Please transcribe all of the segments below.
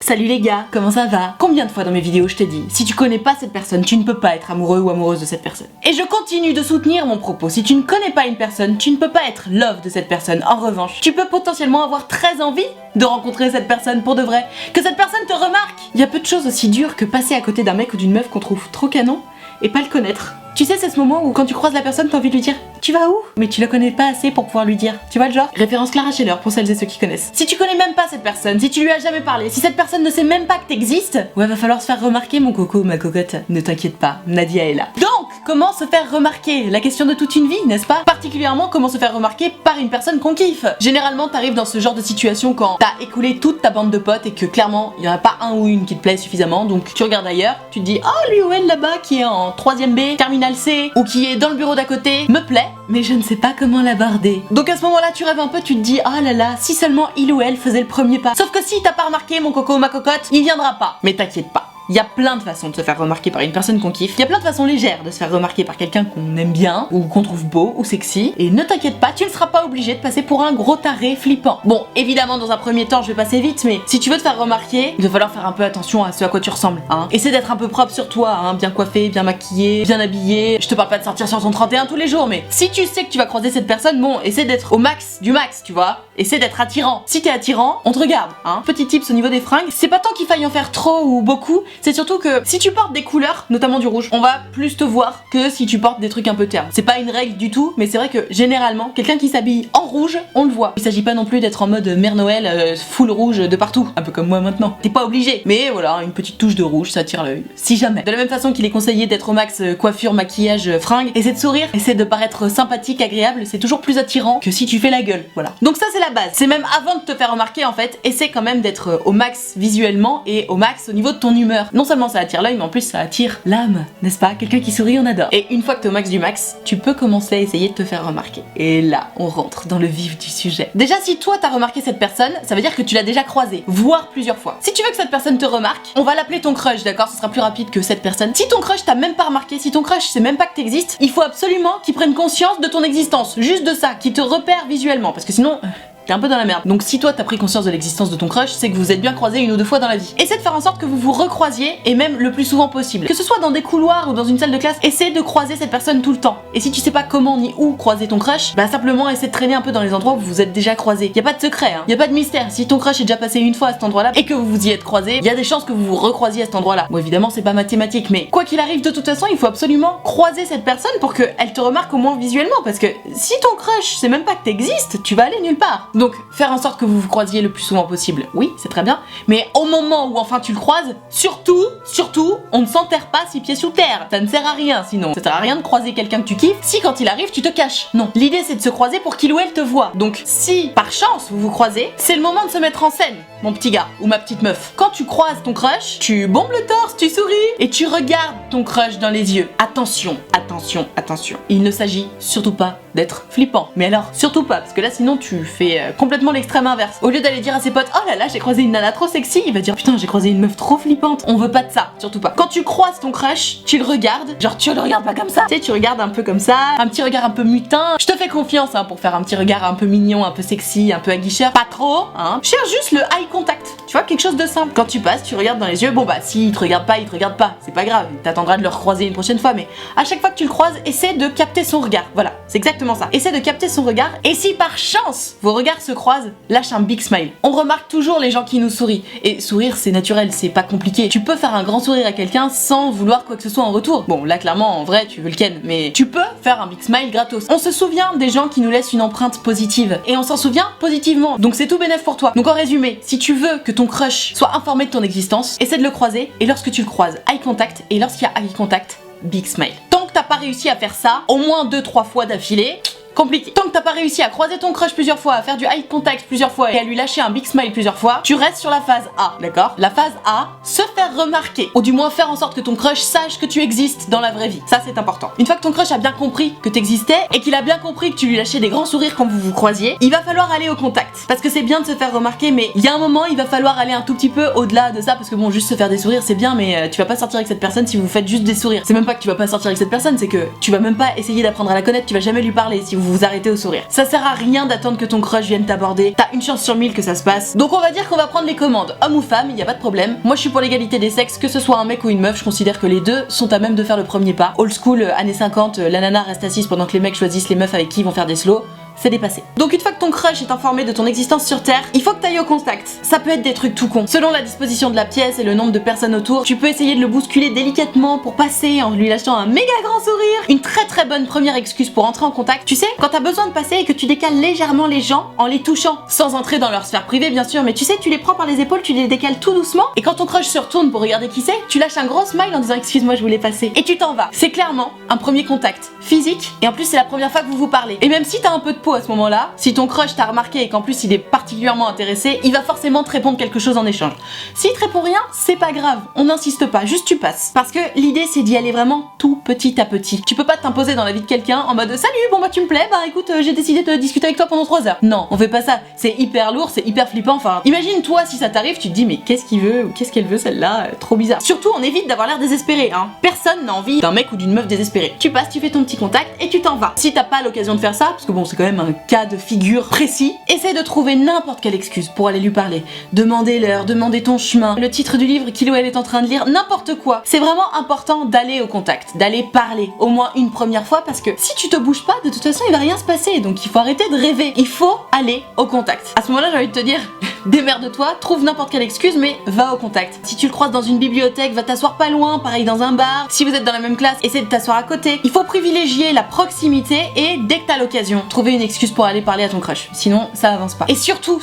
Salut les gars, comment ça va? Combien de fois dans mes vidéos je t'ai dit, si tu connais pas cette personne, tu ne peux pas être amoureux ou amoureuse de cette personne. Et je continue de soutenir mon propos, si tu ne connais pas une personne, tu ne peux pas être love de cette personne. En revanche, tu peux potentiellement avoir très envie de rencontrer cette personne pour de vrai, que cette personne te remarque. Il y a peu de choses aussi dures que passer à côté d'un mec ou d'une meuf qu'on trouve trop canon et pas le connaître. Tu sais, c'est ce moment où quand tu croises la personne, t'as envie de lui dire « Tu vas où ?» Mais tu la connais pas assez pour pouvoir lui dire. Tu vois le genre? Référence Clara Scheller pour celles et ceux qui connaissent. Si tu connais même pas cette personne, si tu lui as jamais parlé, si cette personne ne sait même pas que t'existes, ouais, va falloir se faire remarquer mon coco, ma cocotte. Ne t'inquiète pas, Nadia est là. Donc, comment se faire remarquer? La question de toute une vie, n'est-ce pas? Particulièrement, comment se faire remarquer par une personne qu'on kiffe. Généralement, t'arrives dans ce genre de situation quand t'as écoulé toute ta bande de potes et que clairement, il y en a pas un ou une qui te plaît suffisamment, donc tu regardes ailleurs, tu te dis « Oh, lui ou elle là-bas qui est en 3ème B, terminale C, ou qui est dans le bureau d'à côté, me plaît, mais je ne sais pas comment l'aborder. » Donc à ce moment-là, tu rêves un peu, tu te dis « Oh là là, si seulement il ou elle faisait le premier pas. » Sauf que si t'as pas remarqué mon coco, ma cocotte, il viendra pas. Mais t'inquiète pas. Il y a plein de façons de se faire remarquer par une personne qu'on kiffe. Il y a plein de façons légères de se faire remarquer par quelqu'un qu'on aime bien, ou qu'on trouve beau, ou sexy. Et ne t'inquiète pas, tu ne seras pas obligé de passer pour un gros taré flippant. Bon, évidemment, dans un premier temps, je vais passer vite, mais si tu veux te faire remarquer, il va falloir faire un peu attention à ce à quoi tu ressembles, hein. Essaie d'être un peu propre sur toi, hein, bien coiffé, bien maquillé, bien habillé. Je te parle pas de sortir sur ton 31 tous les jours, mais si tu sais que tu vas croiser cette personne, bon, essaie d'être au max du max, tu vois. Essaie d'être attirant. Si t'es attirant, on te regarde, hein. Petit tips au niveau des fringues, c'est pas tant qu'il faille en faire trop ou beaucoup, c'est surtout que si tu portes des couleurs, notamment du rouge, on va plus te voir que si tu portes des trucs un peu ternes. C'est pas une règle du tout, mais c'est vrai que généralement, quelqu'un qui s'habille en rouge, on le voit. Il s'agit pas non plus d'être en mode Mère Noël, full rouge de partout, un peu comme moi maintenant. T'es pas obligé, mais voilà, une petite touche de rouge, ça attire l'œil. Si jamais. De la même façon qu'il est conseillé d'être au max coiffure, maquillage, fringues, essaie de sourire, essaie de paraître sympathique, agréable, c'est toujours plus attirant que si tu fais la gueule, voilà. Donc ça c'est la base. C'est même avant de te faire remarquer en fait, essaie quand même d'être au max visuellement et au max au niveau de ton humeur. Non seulement ça attire l'œil, mais en plus ça attire l'âme, n'est-ce pas? Quelqu'un qui sourit, on adore. Et une fois que t'es au max du max, tu peux commencer à essayer de te faire remarquer. Et là, on rentre dans le vif du sujet. Déjà, si toi t'as remarqué cette personne, ça veut dire que tu l'as déjà croisée, voire plusieurs fois. Si tu veux que cette personne te remarque, on va l'appeler ton crush, d'accord? Ce sera plus rapide que cette personne. Si ton crush t'a même pas remarqué, si ton crush sait même pas que t'existes, il faut absolument qu'il prenne conscience de ton existence, juste de ça, qu'il te repère visuellement, parce que sinon... t'es un peu dans la merde. Donc si toi t'as pris conscience de l'existence de ton crush, c'est que vous êtes bien croisés une ou deux fois dans la vie. Essaie de faire en sorte que vous vous recroisiez, et même le plus souvent possible. Que ce soit dans des couloirs ou dans une salle de classe, essaie de croiser cette personne tout le temps. Et si tu sais pas comment ni où croiser ton crush, bah simplement essaie de traîner un peu dans les endroits où vous vous êtes déjà croisés. Y a pas de secret, hein. Y a pas de mystère. Si ton crush est déjà passé une fois à cet endroit-là et que vous vous y êtes croisés, y a des chances que vous vous recroisiez à cet endroit-là. Bon, évidemment, c'est pas mathématique, mais quoi qu'il arrive, de toute façon, il faut absolument croiser cette personne pour qu'elle te remarque au moins visuellement. Parce que si ton crush sait même pas que t'existes, tu vas aller nulle part. Donc, faire en sorte que vous vous croisiez le plus souvent possible, oui, c'est très bien, mais au moment où enfin tu le croises, surtout, on ne s'enterre pas 6 pieds sous terre. Ça ne sert à rien sinon. Ça sert à rien de croiser quelqu'un que tu kiffes si quand il arrive tu te caches. Non. L'idée c'est de se croiser pour qu'il ou elle te voit. Donc si par chance vous vous croisez, c'est le moment de se mettre en scène, mon petit gars ou ma petite meuf. Quand tu croises ton crush, tu bombes le torse, tu souris et tu regardes ton crush dans les yeux. Attention, attention, attention. Il ne s'agit surtout pas d'être flippant. Mais alors, surtout pas, parce que là sinon tu fais complètement l'extrême inverse. Au lieu d'aller dire à ses potes, oh là là, j'ai croisé une nana trop sexy, il va dire, putain, j'ai croisé une meuf trop flippante. On veut pas de ça, surtout pas. Quand tu croises ton crush, tu le regardes, genre tu le regardes pas comme ça. Tu sais, tu regardes un peu comme ça, un petit regard un peu mutin. Je te fais confiance, hein, pour faire un petit regard un peu mignon, un peu sexy, un peu aguicheur. Pas trop, hein. Cherche juste le eye contact. Tu vois, quelque chose de simple. Quand tu passes, tu regardes dans les yeux. Bon bah, s'il te regarde pas, il te regarde pas. C'est pas grave, t'attendras de le recroiser une prochaine fois, mais à chaque fois que tu le croises, essaie de capter son regard. Voilà, c'est exactement ça. Essaie de capter son regard. Et si par chance vos regards se croisent, lâche un big smile. On remarque toujours les gens qui nous sourient. Et sourire, c'est naturel, c'est pas compliqué. Tu peux faire un grand sourire à quelqu'un sans vouloir quoi que ce soit en retour. Bon, là clairement, en vrai, tu veux le ken, mais tu peux faire un big smile gratos. On se souvient des gens qui nous laissent une empreinte positive. Et on s'en souvient positivement. Donc c'est tout bénef pour toi. Donc en résumé, si tu veux que ton crush soit informé de ton existence, essaie de le croiser. Et lorsque tu le croises, eye contact. Et lorsqu'il y a eye contact, big smile. Tant que t'as pas réussi à faire ça, au moins 2-3 fois d'affilée, compliqué. Tant que t'as pas réussi à croiser ton crush plusieurs fois, à faire du eye contact plusieurs fois et à lui lâcher un big smile plusieurs fois, tu restes sur la phase A, d'accord? La phase A, se faire remarquer, ou du moins faire en sorte que ton crush sache que tu existes dans la vraie vie. Ça c'est important. Une fois que ton crush a bien compris que t'existais et qu'il a bien compris que tu lui lâchais des grands sourires quand vous vous croisiez, il va falloir aller au contact. Parce que c'est bien de se faire remarquer, mais il y a un moment il va falloir aller un tout petit peu au-delà de ça, parce que bon, juste se faire des sourires c'est bien, mais tu vas pas sortir avec cette personne si vous faites juste des sourires. C'est même pas que tu vas pas sortir avec cette personne, c'est que tu vas même pas essayer d'apprendre à la connaître, tu vas jamais lui parler si vous vous arrêtez au sourire. Ça sert à rien d'attendre que ton crush vienne t'aborder, t'as une chance sur 1000 que ça se passe. Donc on va dire qu'on va prendre les commandes, homme ou femme, y a pas de problème. Moi je suis pour l'égalité des sexes, que ce soit un mec ou une meuf, je considère que les deux sont à même de faire le premier pas. Old school, années 50, la nana reste assise pendant que les mecs choisissent les meufs avec qui ils vont faire des slows. C'est dépassé. Donc une fois que ton crush est informé de ton existence sur Terre, il faut que t'ailles au contact. Ça peut être des trucs tout cons. Selon la disposition de la pièce et le nombre de personnes autour, tu peux essayer de le bousculer délicatement pour passer en lui lâchant un méga grand sourire. Une très bonne première excuse pour entrer en contact. Tu sais, quand t'as besoin de passer et que tu décales légèrement les gens en les touchant, sans entrer dans leur sphère privée bien sûr, mais tu sais, tu les prends par les épaules, tu les décales tout doucement, et quand ton crush se retourne pour regarder qui c'est, tu lâches un gros smile en disant excuse-moi je voulais passer, et tu t'en vas. C'est clairement un premier contact physique, et en plus c'est la première fois que vous vous parlez. Et même si t'as un peu de peau à ce moment-là, si ton crush t'a remarqué et qu'en plus il est particulièrement intéressé, il va forcément te répondre quelque chose en échange. S'il te répond rien, c'est pas grave, on n'insiste pas, juste tu passes. Parce que l'idée c'est d'y aller vraiment tout petit à petit. Tu peux pas t'imposer dans la vie de quelqu'un en mode salut, bon bah tu me plais, bah écoute j'ai décidé de discuter avec toi pendant 3 heures. Non, on fait pas ça, c'est hyper lourd, c'est hyper flippant, enfin imagine toi si ça t'arrive, tu te dis mais qu'est-ce qu'il veut ou qu'est-ce qu'elle veut celle-là, trop bizarre. Surtout on évite d'avoir l'air désespéré, hein. Personne n'a envie d'un mec ou d'une meuf désespérée. Tu passes, tu fais ton petit contact et tu t'en vas. Si t'as pas l'occasion de faire ça, parce que bon c'est quand même un cas de figure précis, essaie de trouver n'importe quelle excuse pour aller lui parler. Demander l'heure, demander ton chemin, le titre du livre qu'il ou elle est en train de lire, n'importe quoi. C'est vraiment important d'aller au contact, d'aller parler, au moins une première fois, parce que si tu te bouges pas, de toute façon il va rien se passer, donc il faut arrêter de rêver. Il faut aller au contact. À ce moment-là j'ai envie de te dire, démerde-toi, trouve n'importe quelle excuse, mais va au contact. Si tu le croises dans une bibliothèque, va t'asseoir pas loin, pareil dans un bar. Si vous êtes dans la même classe, essaie de t'asseoir à côté. Il faut privilégier la proximité et dès que t'as l'occasion, trouver une excuse pour aller parler à ton crush. Sinon, ça avance pas. Et surtout,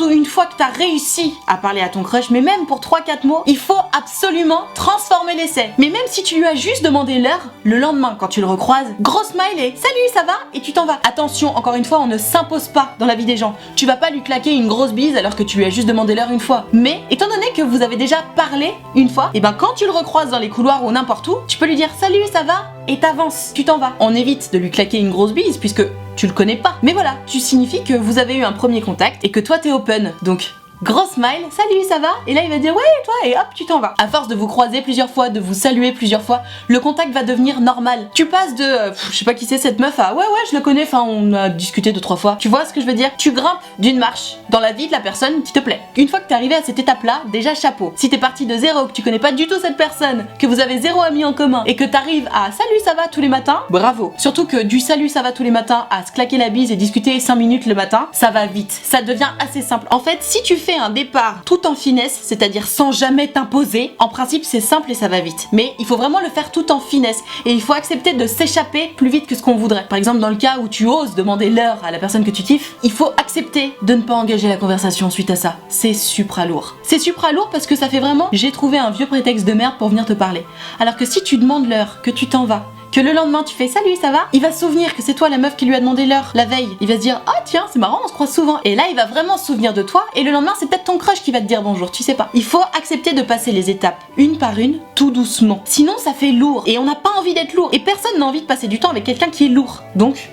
une fois que t'as réussi à parler à ton crush, mais même pour 3-4 mots, il faut absolument transformer l'essai. Mais même si tu lui as juste demandé l'heure, le lendemain, quand tu le recroises, gros smile et salut, ça va? Et tu t'en vas. Attention, encore une fois, on ne s'impose pas dans la vie des gens. Tu vas pas lui claquer une grosse bise alors que tu lui as juste demandé l'heure une fois. Mais, étant donné que vous avez déjà parlé une fois, et ben quand tu le recroises dans les couloirs ou n'importe où, tu peux lui dire salut, ça va? Et t'avances, tu t'en vas. On évite de lui claquer une grosse bise puisque tu le connais pas. Mais voilà, tu signifies que vous avez eu un premier contact et que toi t'es open. Donc, gros smile, salut, ça va? Et là il va dire ouais, et toi? Et hop, tu t'en vas. À force de vous croiser plusieurs fois, de vous saluer plusieurs fois, le contact va devenir normal. Tu passes de je sais pas qui c'est cette meuf à ouais, je la connais, enfin on a discuté 2-3 fois. Tu vois ce que je veux dire? Tu grimpes d'une marche dans la vie de la personne qui te plaît. Une fois que t'es arrivé à cette étape-là, déjà chapeau. Si t'es parti de zéro, que tu connais pas du tout cette personne, que vous avez zéro ami en commun et que t'arrives à salut, ça va tous les matins, bravo. Surtout que du salut, ça va tous les matins à se claquer la bise et discuter 5 minutes le matin, ça va vite. Ça devient assez simple. En fait, si tu fais un départ tout en finesse, c'est-à-dire sans jamais t'imposer, en principe c'est simple et ça va vite. Mais il faut vraiment le faire tout en finesse et il faut accepter de s'échapper plus vite que ce qu'on voudrait. Par exemple, dans le cas où tu oses demander l'heure à la personne que tu kiffes, il faut accepter de ne pas engager la conversation suite à ça. C'est supra lourd. C'est supra lourd parce que ça fait vraiment j'ai trouvé un vieux prétexte de merde pour venir te parler. Alors que si tu demandes l'heure, que tu t'en vas, que le lendemain tu fais salut, ça va? Il va se souvenir que c'est toi la meuf qui lui a demandé l'heure la veille. Il va se dire ah tiens, c'est marrant, on se croise souvent. Et là il va vraiment se souvenir de toi et le lendemain c'est peut-être ton crush qui va te dire bonjour, tu sais pas. Il faut accepter de passer les étapes une par une, tout doucement. Sinon ça fait lourd et on n'a pas envie d'être lourd et personne n'a envie de passer du temps avec quelqu'un qui est lourd. Donc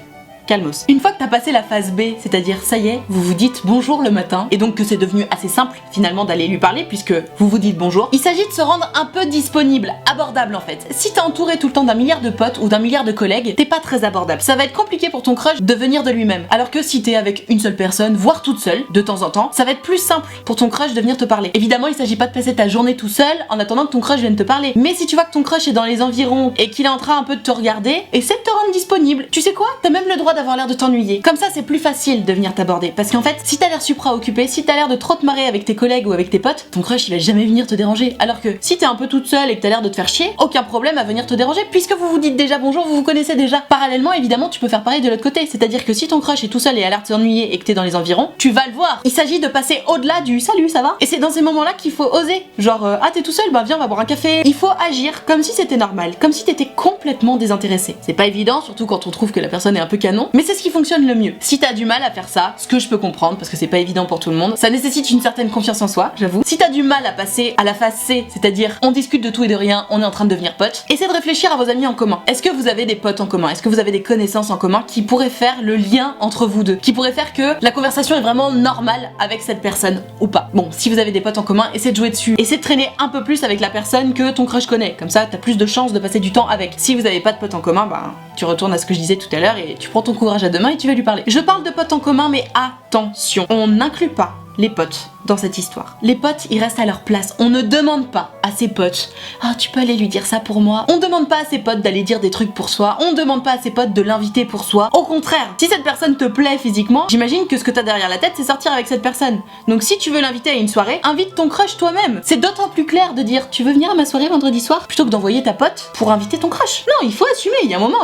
calmos. Une fois que t'as passé la phase B, c'est-à-dire ça y est, vous vous dites bonjour le matin, et donc que c'est devenu assez simple finalement d'aller lui parler puisque vous vous dites bonjour, il s'agit de se rendre un peu disponible, abordable en fait. Si t'es entouré tout le temps d'un milliard de potes ou d'un milliard de collègues, t'es pas très abordable. Ça va être compliqué pour ton crush de venir de lui-même. Alors que si t'es avec une seule personne, voire toute seule, de temps en temps, ça va être plus simple pour ton crush de venir te parler. Évidemment, il s'agit pas de passer ta journée tout seul en attendant que ton crush vienne te parler. Mais si tu vois que ton crush est dans les environs et qu'il est en train un peu de te regarder, essaie de te rendre disponible. Tu sais quoi? T'as même le droit d'avoir l'air de t'ennuyer. Comme ça, c'est plus facile de venir t'aborder. Parce qu'en fait, si t'as l'air supra-occupé, si t'as l'air de trop te marrer avec tes collègues ou avec tes potes, ton crush il va jamais venir te déranger. Alors que si t'es un peu toute seule et que t'as l'air de te faire chier, aucun problème à venir te déranger puisque vous vous dites déjà bonjour, vous vous connaissez déjà. Parallèlement, évidemment, tu peux faire pareil de l'autre côté. C'est-à-dire que si ton crush est tout seul et a l'air de s'ennuyer et que t'es dans les environs, tu vas le voir. Il s'agit de passer au-delà du salut, ça va? Et c'est dans ces moments-là qu'il faut oser. Genre, ah t'es tout seul, bah viens, on va boire un café. Il faut agir comme si c'était normal, comme si t'étais complètement désintéressé. C'est pas évident, surtout quand on trouve que la personne est un peu canon, mais c'est ce qui fonctionne le mieux. Si t'as du mal à faire ça, ce que je peux comprendre parce que c'est pas évident pour tout le monde, ça nécessite une certaine confiance en soi, j'avoue. Si t'as du mal à passer à la phase C, c'est-à-dire on discute de tout et de rien, on est en train de devenir potes, essaie de réfléchir à vos amis en commun. Est-ce que vous avez des potes en commun? Est-ce que vous avez des connaissances en commun qui pourraient faire le lien entre vous deux? Qui pourraient faire que la conversation est vraiment normale avec cette personne ou pas? Bon, si vous avez des potes en commun, essayez de jouer dessus. Essayez de traîner un peu plus avec la personne que ton crush connaît. Comme ça, t'as plus de chances de passer du temps avec. Si vous avez pas de potes en commun, bah tu retournes à ce que je disais tout à l'heure et tu prends ton courage à deux mains et tu vas lui parler. Je parle de potes en commun, mais attention, on n'inclut pas les potes dans cette histoire. Les potes, ils restent à leur place. On ne demande pas à ses potes « Ah, tu peux aller lui dire ça pour moi ?» On demande pas à ses potes d'aller dire des trucs pour soi. On demande pas à ses potes de l'inviter pour soi. Au contraire, si cette personne te plaît physiquement, j'imagine que ce que t'as derrière la tête, c'est sortir avec cette personne. Donc si tu veux l'inviter à une soirée, invite ton crush toi-même. C'est d'autant plus clair de dire « Tu veux venir à ma soirée vendredi soir ?» plutôt que d'envoyer ta pote pour inviter ton crush. Non, il faut assumer. Il y a un moment,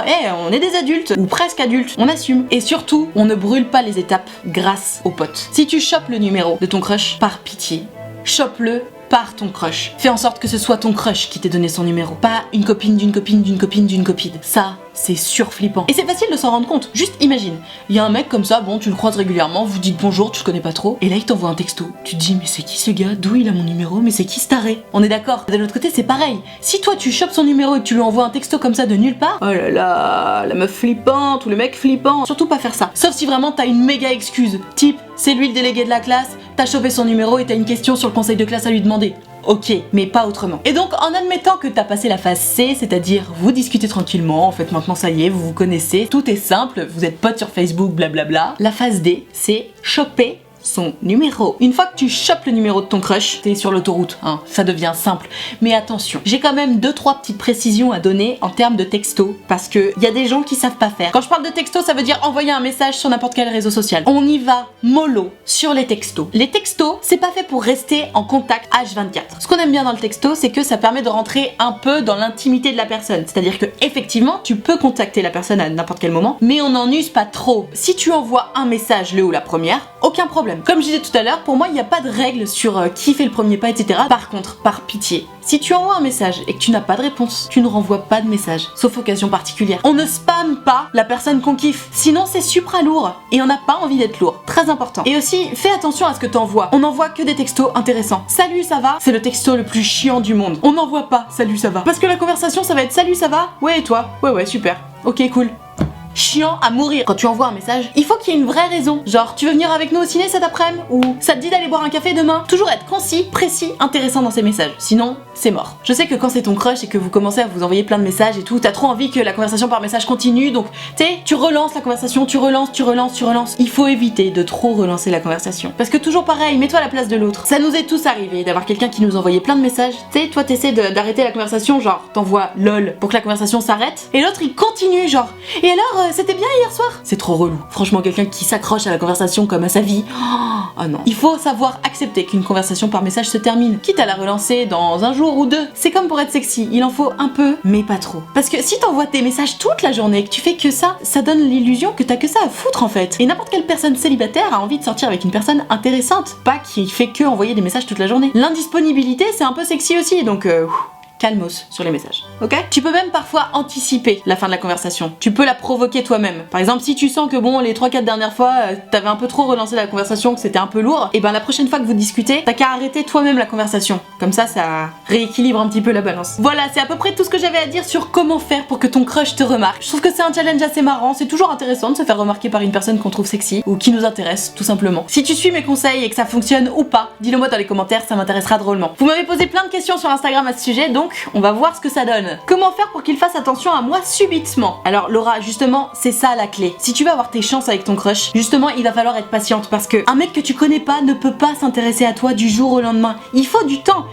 on est des adultes, ou presque adultes. On assume. Et surtout, on ne brûle pas les étapes grâce aux potes. Si tu chopes le numéro de ton crush, par pitié, chope-le par ton crush. Fais en sorte que ce soit ton crush qui t'ait donné son numéro, pas une copine d'une copine d'une copine d'une copine. Ça, c'est surflippant. Et c'est facile de s'en rendre compte. Juste imagine, il y a un mec comme ça, bon, tu le croises régulièrement, vous dites bonjour, tu le connais pas trop, et là il t'envoie un texto. Tu te dis, mais c'est qui ce gars? D'où il a mon numéro? Mais c'est qui ce taré? On est d'accord. De l'autre côté, c'est pareil. Si toi tu chopes son numéro et que tu lui envoies un texto comme ça de nulle part, oh là là, la meuf flippante ou le mec flippant, surtout pas faire ça. Sauf si vraiment t'as une méga excuse. Type, c'est lui le délégué de la classe, t'as chopé son numéro et t'as une question sur le conseil de classe à lui demander. Ok, mais pas autrement. Et donc, en admettant que t'as passé la phase C, c'est-à-dire vous discutez tranquillement, en fait maintenant ça y est, vous vous connaissez, tout est simple, vous êtes potes sur Facebook, blablabla. La phase D, c'est choper son numéro. Une fois que tu chopes le numéro de ton crush, t'es sur l'autoroute, hein, ça devient simple. Mais attention, j'ai quand même 2-3 petites précisions à donner en termes de texto, parce que y a des gens qui savent pas faire. Quand je parle de texto, ça veut dire envoyer un message sur n'importe quel réseau social. On y va mollo sur les textos. Les textos, c'est pas fait pour rester en contact H24. Ce qu'on aime bien dans le texto, c'est que ça permet de rentrer un peu dans l'intimité de la personne. C'est-à-dire que effectivement, tu peux contacter la personne à n'importe quel moment, mais on n'en use pas trop. Si tu envoies un message le ou la première, aucun problème. Comme je disais tout à l'heure, pour moi, il n'y a pas de règle sur qui fait le premier pas, etc. Par contre, par pitié, si tu envoies un message et que tu n'as pas de réponse, tu ne renvoies pas de message, sauf occasion particulière. On ne spamme pas la personne qu'on kiffe, sinon c'est supra lourd et on n'a pas envie d'être lourd. Très important. Et aussi, fais attention à ce que t'envoies. On n'envoie que des textos intéressants. Salut, ça va? C'est le texto le plus chiant du monde. On n'envoie pas salut, ça va. Parce que la conversation, ça va être salut, ça va? Ouais, et toi? Ouais, super. Ok, cool. Chiant à mourir. Quand tu envoies un message, il faut qu'il y ait une vraie raison. Genre, tu veux venir avec nous au ciné cet après-midi? Ou ça te dit d'aller boire un café demain? Toujours être concis, précis, intéressant dans ces messages. Sinon, c'est mort. Je sais que quand c'est ton crush et que vous commencez à vous envoyer plein de messages et tout, t'as trop envie que la conversation par message continue, donc tu sais, tu relances la conversation, tu relances. Il faut éviter de trop relancer la conversation. Parce que toujours pareil, mets-toi à la place de l'autre. Ça nous est tous arrivé d'avoir quelqu'un qui nous envoyait plein de messages. Tu sais, toi t'essaies d'arrêter la conversation, genre t'envoies lol pour que la conversation s'arrête, et l'autre il continue, genre. Et alors, c'était bien hier soir? C'est trop relou. Franchement, quelqu'un qui s'accroche à la conversation comme à sa vie. Oh non. Il faut savoir accepter qu'une conversation par message se termine, quitte à la relancer dans un jour ou deux. C'est comme pour être sexy, il en faut un peu, mais pas trop. Parce que si t'envoies tes messages toute la journée, que tu fais que ça donne l'illusion que t'as que ça à foutre en fait. Et n'importe quelle personne célibataire a envie de sortir avec une personne intéressante, pas qui fait que envoyer des messages toute la journée. L'indisponibilité, c'est un peu sexy aussi, donc calmos sur les messages, ok? Tu peux même parfois anticiper la fin de la conversation. Tu peux la provoquer toi-même. Par exemple, si tu sens que bon, les 3-4 dernières fois, t'avais un peu trop relancé la conversation, que c'était un peu lourd, et ben la prochaine fois que vous discutez, t'as qu'à arrêter toi-même la conversation. Comme ça rééquilibre un petit peu la balance. Voilà, c'est à peu près tout ce que j'avais à dire sur comment faire pour que ton crush te remarque. Je trouve que c'est un challenge assez marrant, c'est toujours intéressant de se faire remarquer par une personne qu'on trouve sexy, ou qui nous intéresse, tout simplement. Si tu suis mes conseils et que ça fonctionne ou pas, dis-le moi dans les commentaires, ça m'intéressera drôlement. Vous m'avez posé plein de questions sur Instagram à ce sujet, donc on va voir ce que ça donne. Comment faire pour qu'il fasse attention à moi subitement? Alors Laura, justement, c'est ça la clé. Si tu veux avoir tes chances avec ton crush, justement, il va falloir être patiente parce que un mec que tu connais pas ne peut pas s'intéresser à toi du jour au lendemain. Il faut du temps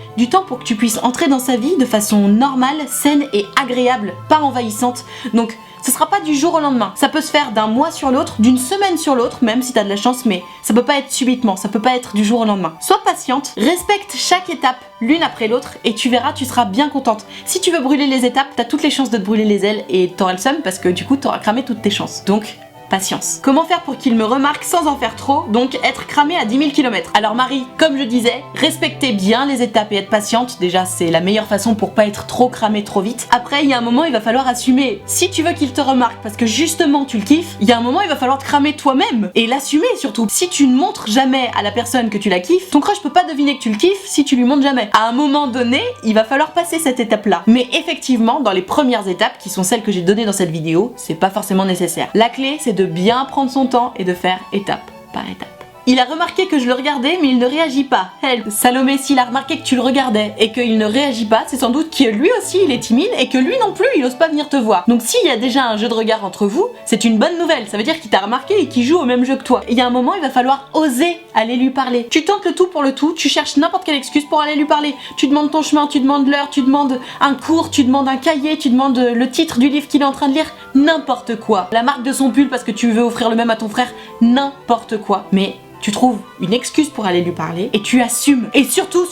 pour que tu puisses entrer dans sa vie de façon normale, saine et agréable, pas envahissante. Donc ce sera pas du jour au lendemain. Ça peut se faire d'un mois sur l'autre, d'une semaine sur l'autre, même si t'as de la chance, mais ça peut pas être subitement, ça peut pas être du jour au lendemain. Sois patiente, respecte chaque étape l'une après l'autre et tu verras, tu seras bien contente. Si tu veux brûler les étapes, t'as toutes les chances de te brûler les ailes et t'auras le seum parce que du coup t'auras cramé toutes tes chances. Donc patience. Comment faire pour qu'il me remarque sans en faire trop, donc être cramé à 10 000 km. Alors Marie, comme je disais, respectez bien les étapes et être patiente, déjà c'est la meilleure façon pour pas être trop cramé trop vite. Après il y a un moment il va falloir assumer. Si tu veux qu'il te remarque parce que justement tu le kiffes, il y a un moment il va falloir te cramer toi-même et l'assumer surtout. Si tu ne montres jamais à la personne que tu la kiffes, ton crush peut pas deviner que tu le kiffes si tu lui montres jamais. À un moment donné, il va falloir passer cette étape-là. Mais effectivement, dans les premières étapes, qui sont celles que j'ai données dans cette vidéo, c'est pas forcément nécessaire. La clé, c'est de bien prendre son temps et de faire étape par étape. Il a remarqué que je le regardais mais il ne réagit pas. Help. Salomé, s'il a remarqué que tu le regardais et qu'il ne réagit pas, c'est sans doute que lui aussi il est timide et que lui non plus il ose pas venir te voir. Donc s'il y a déjà un jeu de regard entre vous, c'est une bonne nouvelle. Ça veut dire qu'il t'a remarqué et qu'il joue au même jeu que toi. Il y a un moment il va falloir oser aller lui parler. Tu tentes le tout pour le tout, tu cherches n'importe quelle excuse pour aller lui parler. Tu demandes ton chemin, tu demandes l'heure, tu demandes un cours, tu demandes un cahier, tu demandes le titre du livre qu'il est en train de lire, n'importe quoi. La marque de son pull parce que tu veux offrir le même à ton frère, n'importe quoi. Mais tu trouves une excuse pour aller lui parler et tu assumes. Et surtout,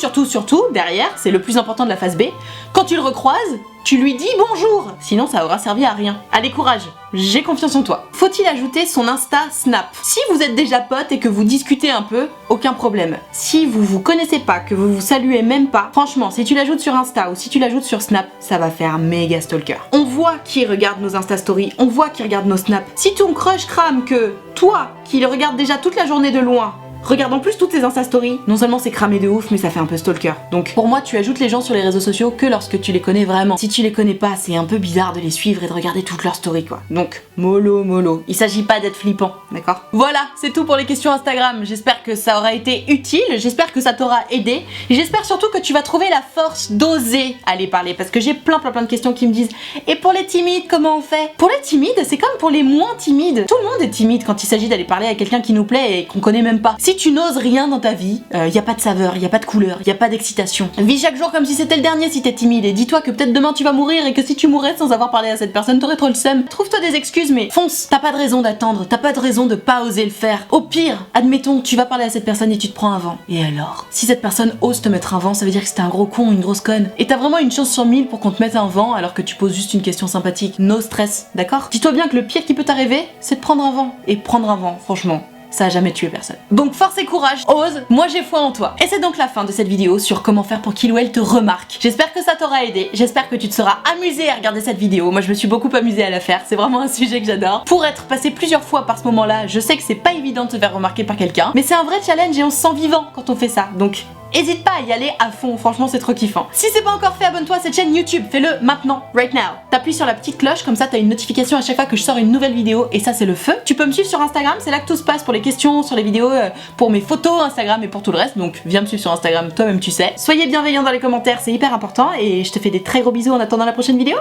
derrière, c'est le plus important de la phase B, quand tu le recroises, tu lui dis bonjour. Sinon, ça aura servi à rien. Allez, courage, j'ai confiance en toi. Faut-il ajouter son Insta Snap? Si vous êtes déjà potes et que vous discutez un peu, aucun problème. Si vous vous connaissez pas, que vous vous saluez même pas, franchement, si tu l'ajoutes sur Insta ou si tu l'ajoutes sur Snap, ça va faire méga stalker. On voit qui regarde nos Insta Stories, on voit qui regarde nos Snaps. Si ton crush crame que toi, qui le regarde déjà toute la journée de loin, regarde en plus toutes ces Insta Stories, non seulement c'est cramé de ouf, mais ça fait un peu stalker. Donc pour moi, tu ajoutes les gens sur les réseaux sociaux que lorsque tu les connais vraiment. Si tu les connais pas, c'est un peu bizarre de les suivre et de regarder toutes leurs stories quoi. Donc mollo. Il s'agit pas d'être flippant, d'accord? Voilà, c'est tout pour les questions Instagram. J'espère que ça aura été utile, j'espère que ça t'aura aidé. Et j'espère surtout que tu vas trouver la force d'oser aller parler. Parce que j'ai plein de questions qui me disent et pour les timides, comment on fait? Pour les timides, c'est comme pour les moins timides. Tout le monde est timide quand il s'agit d'aller parler à quelqu'un qui nous plaît et qu'on connaît même pas. Si tu n'oses rien dans ta vie, y a pas de saveur, y a pas de couleur, y a pas d'excitation. Vis chaque jour comme si c'était le dernier si t'es timide et dis-toi que peut-être demain tu vas mourir et que si tu mourais sans avoir parlé à cette personne, t'aurais trop le seum. Trouve-toi des excuses mais fonce. T'as pas de raison d'attendre, t'as pas de raison de pas oser le faire. Au pire, admettons, tu vas parler à cette personne et tu te prends un vent. Et alors? Si cette personne ose te mettre un vent, ça veut dire que c'était un gros con, une grosse conne. Et t'as vraiment une chance sur 1000 pour qu'on te mette un vent alors que tu poses juste une question sympathique. No stress, d'accord? Dis-toi bien que le pire qui peut t'arriver, c'est de prendre un vent. Et prendre un vent, franchement, ça a jamais tué personne. Donc force et courage, ose, moi j'ai foi en toi. Et c'est donc la fin de cette vidéo sur comment faire pour qu'il ou elle te remarque. J'espère que ça t'aura aidé, j'espère que tu te seras amusé à regarder cette vidéo. Moi je me suis beaucoup amusée à la faire, c'est vraiment un sujet que j'adore. Pour être passé plusieurs fois par ce moment-là, je sais que c'est pas évident de se faire remarquer par quelqu'un, mais c'est un vrai challenge et on se sent vivant quand on fait ça. Donc hésite pas à y aller à fond, franchement c'est trop kiffant. Si c'est pas encore fait, abonne-toi à cette chaîne YouTube, fais-le maintenant, right now. T'appuies sur la petite cloche, comme ça t'as une notification à chaque fois que je sors une nouvelle vidéo et ça c'est le feu. Tu peux me suivre sur Instagram, c'est là que tout se passe pour les questions, sur les vidéos, pour mes photos Instagram et pour tout le reste, donc viens me suivre sur Instagram, toi-même tu sais. Soyez bienveillants dans les commentaires, c'est hyper important et je te fais des très gros bisous en attendant la prochaine vidéo.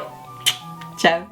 Ciao.